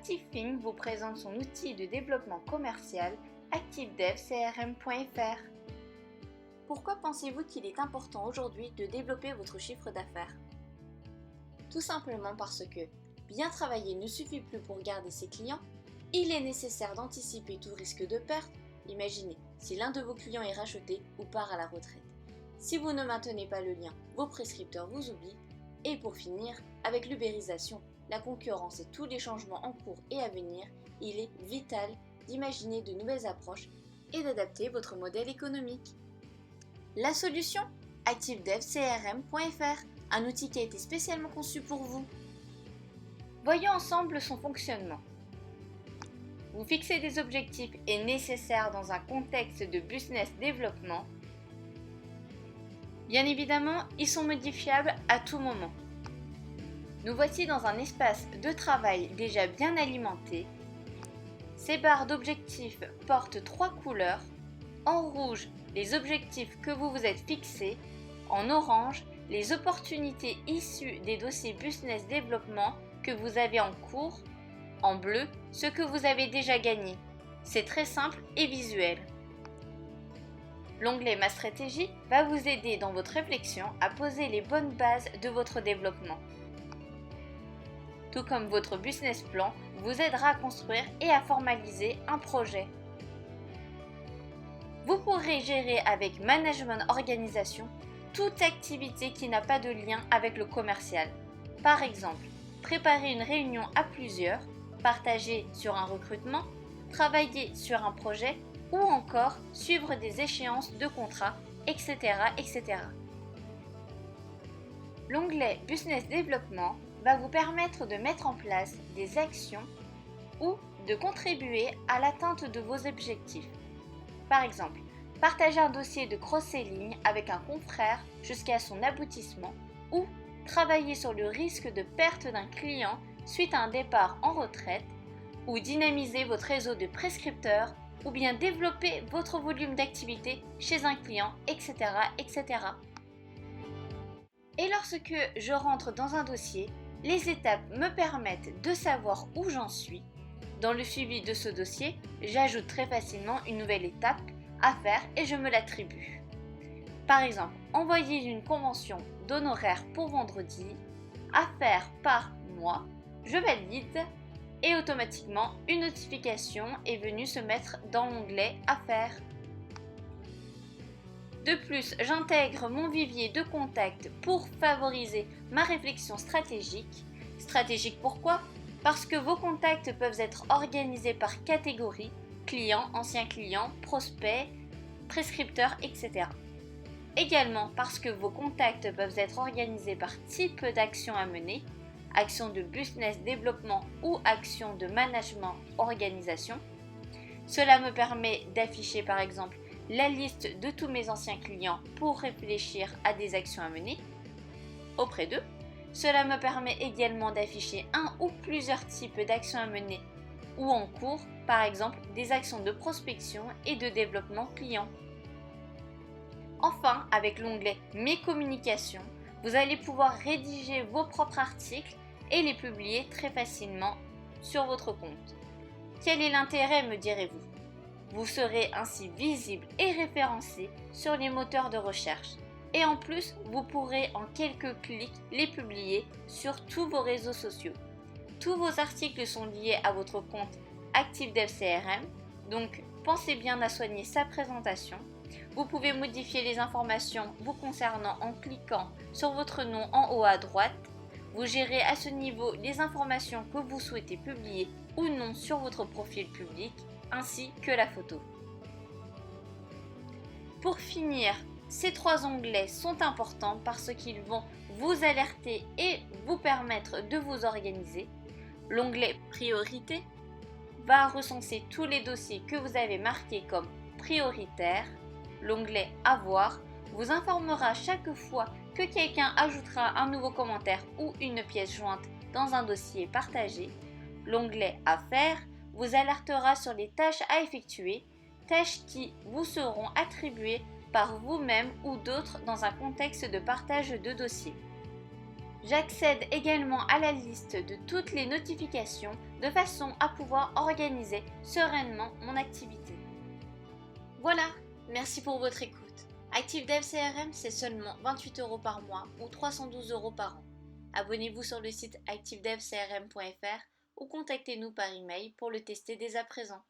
ActiveThink vous présente son outil de développement commercial ActiveDevCRM.fr. Pourquoi pensez-vous qu'il est important aujourd'hui de développer votre chiffre d'affaires? Tout simplement parce que bien travailler ne suffit plus pour garder ses clients, il est nécessaire d'anticiper tout risque de perte. Imaginez si l'un de vos clients est racheté ou part à la retraite. Si vous ne maintenez pas le lien, vos prescripteurs vous oublient. Et pour finir, avec l'ubérisation, la concurrence et tous les changements en cours et à venir, il est vital d'imaginer de nouvelles approches et d'adapter votre modèle économique. La solution? ActiveDevCRM.fr, un outil qui a été spécialement conçu pour vous. Voyons ensemble son fonctionnement. Vous fixez des objectifs et nécessaires dans un contexte de business développement. Bien évidemment, ils sont modifiables à tout moment. Nous voici dans un espace de travail déjà bien alimenté. Ces barres d'objectifs portent 3 couleurs. En rouge, les objectifs que vous vous êtes fixés. En orange, les opportunités issues des dossiers business développement que vous avez en cours. En bleu, ce que vous avez déjà gagné. C'est très simple et visuel. L'onglet Ma stratégie va vous aider dans votre réflexion à poser les bonnes bases de votre développement. Tout comme votre business plan vous aidera à construire et à formaliser un projet. Vous pourrez gérer avec Management Organisation toute activité qui n'a pas de lien avec le commercial. Par exemple, préparer une réunion à plusieurs, partager sur un recrutement, travailler sur un projet ou encore suivre des échéances de contrat, etc. etc. L'onglet Business Développement va vous permettre de mettre en place des actions ou de contribuer à l'atteinte de vos objectifs. Par exemple, partager un dossier de cross-selling avec un confrère jusqu'à son aboutissement ou travailler sur le risque de perte d'un client suite à un départ en retraite ou dynamiser votre réseau de prescripteurs ou bien développer votre volume d'activité chez un client, etc. etc. Et lorsque je rentre dans un dossier, les étapes me permettent de savoir où j'en suis. Dans le suivi de ce dossier, j'ajoute très facilement une nouvelle étape à faire et je me l'attribue. Par exemple, envoyer une convention d'honoraires pour vendredi, à faire par mois, je valide et automatiquement une notification est venue se mettre dans l'onglet à faire. De plus, j'intègre mon vivier de contacts pour favoriser ma réflexion stratégique. Stratégique pourquoi? Parce que vos contacts peuvent être organisés par catégorie, clients, anciens clients, prospects, prescripteurs, etc. Également parce que vos contacts peuvent être organisés par type d'action à mener, action de business développement ou action de management organisation. Cela me permet d'afficher par exemple la liste de tous mes anciens clients pour réfléchir à des actions à mener auprès d'eux. Cela me permet également d'afficher un ou plusieurs types d'actions à mener ou en cours, par exemple des actions de prospection et de développement client. Enfin, avec l'onglet Mes communications, vous allez pouvoir rédiger vos propres articles et les publier très facilement sur votre compte. Quel est l'intérêt, me direz-vous? Vous serez ainsi visible et référencé sur les moteurs de recherche. Et en plus, vous pourrez en quelques clics les publier sur tous vos réseaux sociaux. Tous vos articles sont liés à votre compte ActiveDevCRM, donc pensez bien à soigner sa présentation. Vous pouvez modifier les informations vous concernant en cliquant sur votre nom en haut à droite. Vous gérez à ce niveau les informations que vous souhaitez publier ou non sur votre profil public, ainsi que la photo. Pour finir, ces 3 onglets sont importants parce qu'ils vont vous alerter et vous permettre de vous organiser. L'onglet Priorité va recenser tous les dossiers que vous avez marqués comme prioritaires. L'onglet Avoir vous informera chaque fois que quelqu'un ajoutera un nouveau commentaire ou une pièce jointe dans un dossier partagé. L'onglet À faire vous alertera sur les tâches à effectuer, tâches qui vous seront attribuées par vous-même ou d'autres dans un contexte de partage de dossiers. J'accède également à la liste de toutes les notifications de façon à pouvoir organiser sereinement mon activité. Voilà, merci pour votre écoute. ActiveDev CRM, c'est seulement 28 € par mois ou 312 € par an. Abonnez-vous sur le site activedevcrm.fr ou contactez-nous par email pour le tester dès à présent.